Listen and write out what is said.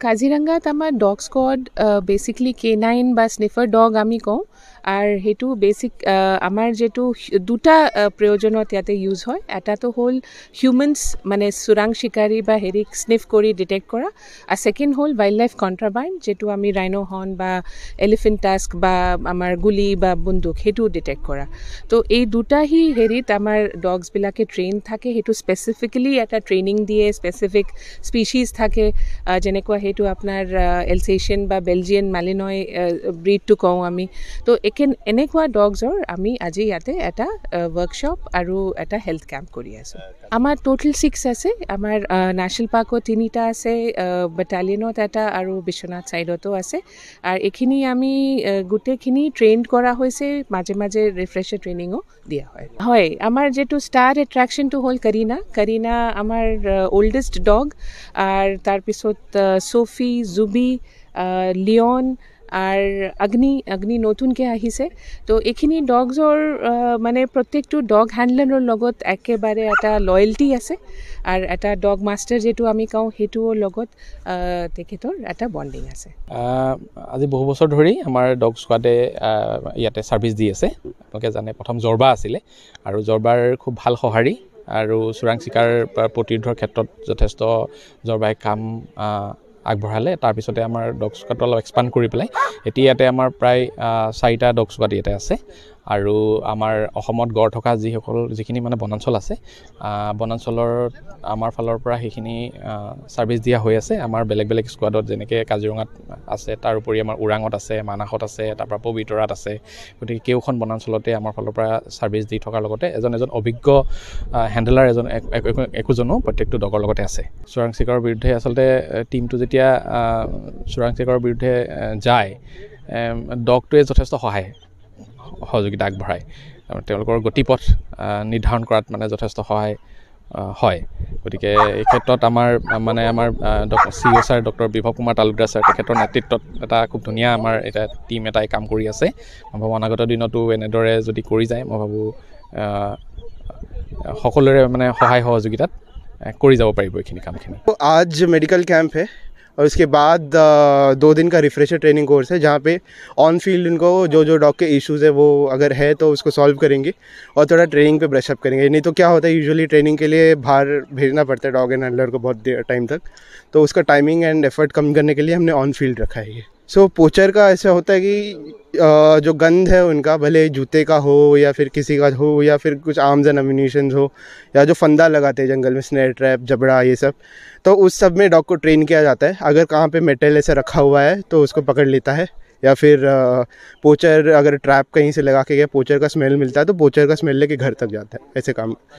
কাজিৰঙাত আমাৰ dog squad basically K9 বা স্নিফাৰ ডগ আমি কওঁ আৰু সেইটো বেচিক আমাৰ যেটো দুটা প্ৰয়োজনত ইয়াতে ইউজ হয় এটাটো হ'ল হিউমেনছ মানে চোৰাং চিকাৰী বা হেৰিক স্নিফ কৰি ডিটেক্ট কৰা আৰু সেকেন্ড হ'ল ওয়াইল্ড লাইফ কন্ট্ৰাবান্ড যেটো আমি ৰাইনো হৰ্ন বা এলিফেন্ট টাস্ক বা আমাৰ গুলি বা বন্দুক হেতু ডিটেক্ট কৰা তো এই দুটা হি হেৰিত আমাৰ ডগছ বিলাকে ট্ৰেইন থাকে হেতু স্পেসিফিক্যালি এটা ট্ৰেইনিং দিয়ে স্পেসিফিক স্পিচিজ থাকে যেনেকুৱা হেতু আপোনাৰ এলসেশিয়ান বা বেলজিয়ান মালিনয় ব্ৰিড টু কওঁ আমি তো এনেকুৱা ডগছৰ আমি আজি ইয়াতে এটা ওয়াৰ্কশ্বপ আৰু এটা হেলথ ক্যাম্প কৰি আছো আমাৰ টোটাল 6 আছে আমাৰ ন্যাশনাল পাৰ্কত 3টা আছে বাটালিয়নত এটা আৰু বিশ্বনাথ সাইডতো আছে আৰু এখিনি আমি গুটেখিনি ট্ৰেইন কৰা হৈছে মাজে মাজে ৰিফ্ৰেশাৰ ট্ৰেইনিংও দিয়া হয় হয় আমাৰ যেটো ষ্টাৰ এট্ৰাকশনটো হ'ল কৰিনা আমাৰ ওল্ডেষ্ট ডগ আৰ তাৰ পিছত সোফি জুবি লিওন আৰ অগ্নি নতুনকে আহিছে তো এখিনি ডগছৰ মানে প্ৰত্যেকটো ডগ হ্যান্ডলাৰৰ লগত একেবাৰে এটা লয়্যালটি আছে আৰ এটা ডগ মাষ্টাৰ যেটো আমি কওঁ হেতুৰ লগত তেখেতৰ এটা বন্ডিং আছে আজি বহু বছৰ ধৰি আমাৰ ডগ স্কোৱাডে ইয়াতে সাৰ্ভিস দি আছে আপোনালোকে জানে প্ৰথম জৰবা আছিল আৰু জৰবাৰ খুব ভাল সহাৰি আৰু চোৰাং চিকাৰ প্ৰতিৰোধৰ ক্ষেত্ৰত যথেষ্ট জৰবাই কাম আগবঢ়ালে তাৰ পিছতে আমাৰ ডগ স্কোৱাড অলপ এক্সপান্ড কৰি পেলাই এতিয়া ইয়াতে আমাৰ প্ৰায় 4টা ডগ স্কোৱাড ইয়াতে আছে আৰু আমাৰ অসমত গড় থকা যিখিনি মানে বনাঞ্চল আছে বনাঞ্চলৰ আমাৰ ফালৰ পৰা সেইখিনি সাৰ্ভিস দিয়া হৈ আছে আমাৰ বেলেগ বেলেগ স্কোৱাডত যেনেকৈ কাজিৰঙাত আছে তাৰ উপৰি আমাৰ ওৰাঙত আছে মানাহত আছে তাৰ পৰা পবিতৰাত আছে গতিকে কেউখন বনাঞ্চলতে আমাৰ ফালৰ পৰা সাৰ্ভিস দি থকাৰ লগতে এজন অভিজ্ঞ হ্যান্ডলাৰ একোজনো প্ৰত্যেকটো ডগৰ লগতে আছে চোৰাং চিকাৰৰ বিৰুদ্ধে আচলতে টিমটো যেতিয়া চোৰাং চিকাৰৰ বিৰুদ্ধে যায় ডগটোৱে যথেষ্ট সহযোগিতা আগবঢ়ায় তেওঁলোকৰ গতিপথ নিৰ্ধাৰণ কৰাত মানে যথেষ্ট সহায় হয় গতিকে এই ক্ষেত্ৰত আমাৰ সিও স্যাৰ ডক্টৰ বিভৱ কুমাৰ তালুকদাৰ স্যাৰ তেখেতৰ নেতৃত্বত এটা খুব ধুনীয়া আমাৰ এটা টিম এটাই কাম কৰি আছে মই ভাবো অনাগত দিনতো এনেদৰে যদি কৰি যায় মই ভাবো সকলোৰে মানে সহায় সহযোগিতাত কৰি যাব পাৰিব এইখিনি কামখিনি आज मेडिकल कैंप है और उसके बाद 2 दिन का रिफ्रेशर ट्रेनिंग कोर्स है जहाँ पे ऑन फील्ड उनको जो डॉग के इश्यूज़ है वो अगर है तो उसको सॉल्व करेंगे और थोड़ा ट्रेनिंग पे ब्रश अप करेंगे नहीं तो क्या होता है यूजुअली ट्रेनिंग के लिए बाहर भेजना पड़ता है डॉग एंड हैंडलर को बहुत टाइम तक तो उसका टाइमिंग एंड एफर्ट कम करने के लिए हमने ऑन फील्ड रखा है ये सो पोचर का ऐसा होता है कि जो गंध है उनका भले जूते का हो या फिर किसी का हो या फिर कुछ आर्म्स एंड एम्यूनिशंस हो या जो फंदा लगाते हैं जंगल में स्नेयर ट्रैप जबड़ा ये सब तो उस सब में डॉग को ट्रेन किया जाता है अगर कहाँ पे मेटल ऐसे रखा हुआ है तो उसको पकड़ लेता है या फिर पोचर अगर ट्रैप कहीं से लगा के गया पोचर का स्मेल मिलता है तो पोचर का स्मेल लेके घर तक जाता है ऐसे काम